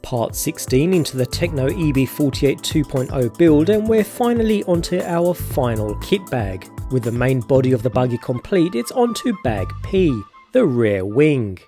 Part 16 into the Tekno EB48 2.0 build, and we're finally onto our final kit bag. With the main body of the buggy complete, it's onto bag P, the rear wing.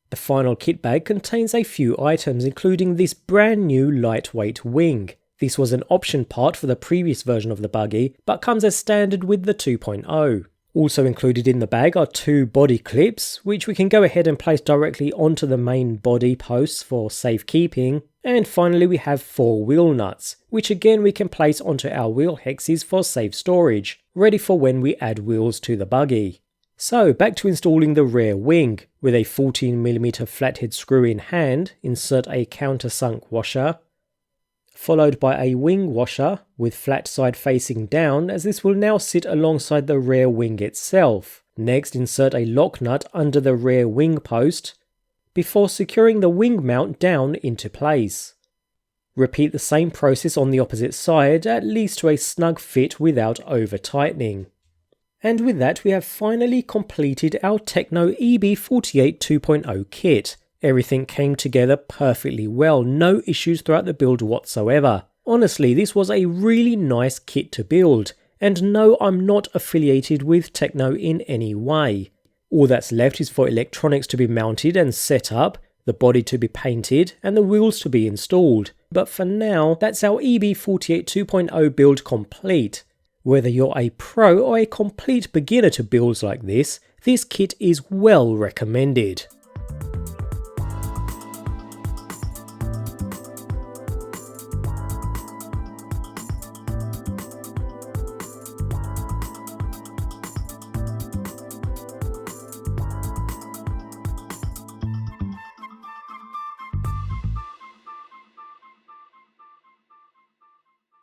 The final kit bag contains a few items, including this brand new lightweight wing. This was an option part for the previous version of the buggy, but comes as standard with the 2.0. Also included in the bag are two body clips, which we can go ahead and place directly onto the main body posts for safekeeping. And finally we have 4 wheel nuts, which again we can place onto our wheel hexes for safe storage, ready for when we add wheels to the buggy. So back to installing the rear wing. With a 14mm flathead screw in hand, insert a countersunk washer, followed by a wing washer with flat side facing down, as this will now sit alongside the rear wing itself. Next, insert a lock nut under the rear wing post before securing the wing mount down into place. Repeat the same process on the opposite side, at least to a snug fit without over tightening. And with that we have finally completed our Tekno EB48 2.0 kit. Everything came together perfectly well, no issues throughout the build whatsoever. Honestly, this was a really nice kit to build, and no, I'm not affiliated with Tekno in any way. All that's left is for electronics to be mounted and set up, the body to be painted, and the wheels to be installed. But for now, that's our EB48 2.0 build complete. Whether you're a pro or a complete beginner to builds like this kit is well recommended.